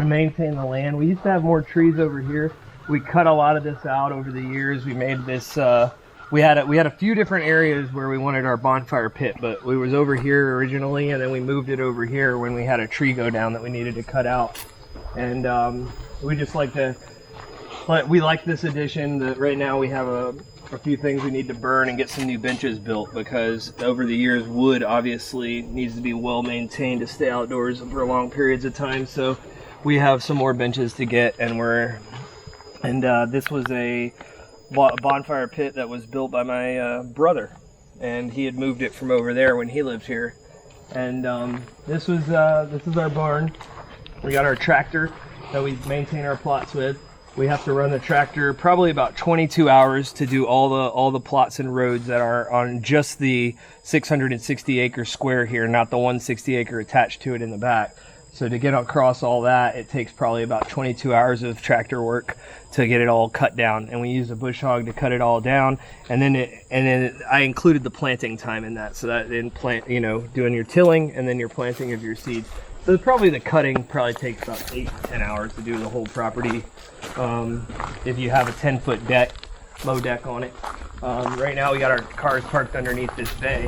maintain the land. We used to have more trees over here. We cut a lot of this out over the years. We made this, we had a few different areas where we wanted our bonfire pit, but we was over here originally, and then we moved it over here when we had a tree go down that we needed to cut out. And we just like to, but we like this addition. That right now we have a few things we need to burn and get some new benches built, because over the years wood obviously needs to be well maintained to stay outdoors for long periods of time. So we have some more benches to get, and this was a bonfire pit that was built by my brother, and he had moved it from over there when he lived here. And this is our barn. We got our tractor that we maintain our plots with. We have to run the tractor probably about 22 hours to do all the plots and roads that are on just the 660 acre square here, not the 160 acre attached to it in the back. So to get across all that, it takes probably about 22 hours of tractor work to get it all cut down. And we use a bush hog to cut it all down. And then I included the planting time in that, so that in plant, doing your tilling and then your planting of your seeds. So probably the cutting probably takes about 8 to 10 hours to do the whole property. If you have a 10-foot deck, low deck on it. Right now we got our cars parked underneath this bay,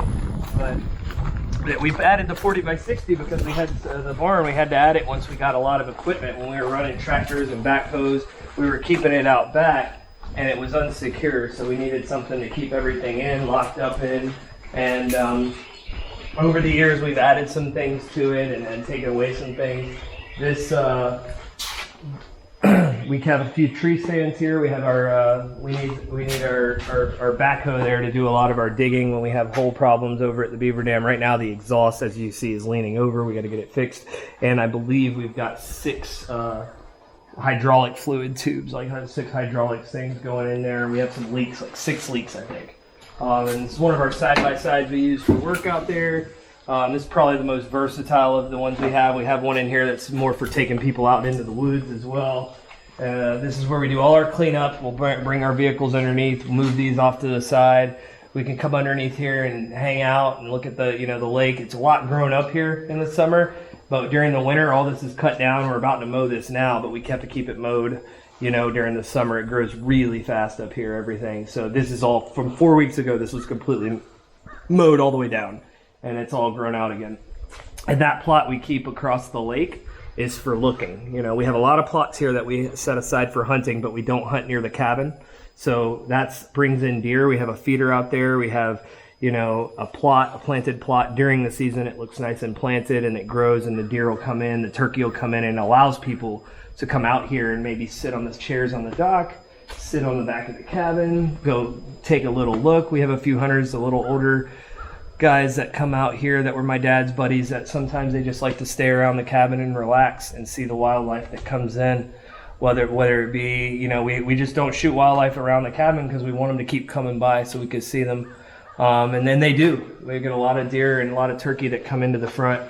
but we've added the 40 by 60 because we had the barn. We had to add it once we got a lot of equipment. When we were running tractors and backhoes, we were keeping it out back, and it was unsecure. So we needed something to keep everything in, locked up in, and over the years, we've added some things to it and taken away some things. This, we have a few tree stands here. We have our, we need our backhoe there to do a lot of our digging when we have hole problems over at the beaver dam. Right now, the exhaust, as you see, is leaning over. We got to get it fixed. And I believe we've got 6 hydraulic fluid tubes, like 6 hydraulic things going in there. We have some leaks, like 6 leaks, I think. And it's one of our side-by-sides we use for work out there. This is probably the most versatile of the ones we have. We have one in here that's more for taking people out into the woods as well. This is where we do all our cleanup. We'll bring our vehicles underneath, move these off to the side. We can come underneath here and hang out and look at the lake. It's a lot grown up here in the summer, but during the winter, all this is cut down. We're about to mow this now, but we have to keep it mowed. During the summer, it grows really fast up here, everything. So this is all from 4 weeks ago. This was completely mowed all the way down, and it's all grown out again. And that plot we keep across the lake is for looking. We have a lot of plots here that we set aside for hunting, but we don't hunt near the cabin. So that brings in deer. We have a feeder out there. We have, a planted plot during the season. It looks nice and planted, and it grows, and the deer will come in, the turkey will come in, and allows people to come out here and maybe sit on the chairs on the dock, sit on the back of the cabin, go take a little look. We have a few hunters, a little older guys that come out here that were my dad's buddies, that sometimes they just like to stay around the cabin and relax and see the wildlife that comes in. Whether it be, we just don't shoot wildlife around the cabin because we want them to keep coming by so we can see them. And then they do. We get a lot of deer and a lot of turkey that come into the front.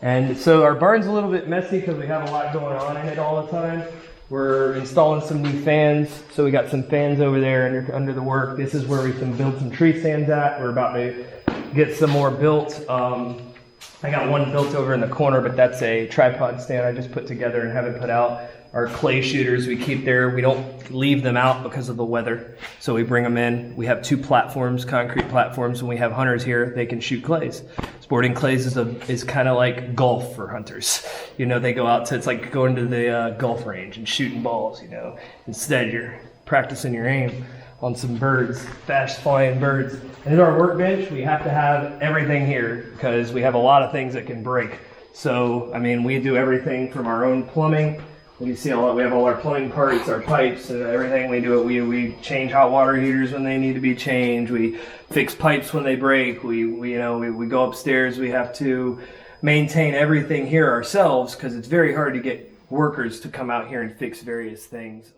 And so our barn's a little bit messy because we have a lot going on in it all the time. We're installing some new fans. So we got some fans over there under the work. This is where we can build some tree stands at. We're about to get some more built. I got one built over in the corner, but that's a tripod stand I just put together and haven't put out. Our clay shooters we keep there. We don't leave them out because of the weather. So we bring them in. We have 2 platforms, concrete platforms. When we have hunters here, they can shoot clays. Sporting clays is kind of like golf for hunters. They go out to, it's like going to the golf range and shooting balls, Instead, you're practicing your aim on some birds, fast flying birds. And in our workbench, we have to have everything here because we have a lot of things that can break. So, we do everything from our own plumbing. You see we have all our plumbing parts, our pipes, and everything. We do it. We change hot water heaters when they need to be changed. We fix pipes when they break. We go upstairs. We have to maintain everything here ourselves because it's very hard to get workers to come out here and fix various things.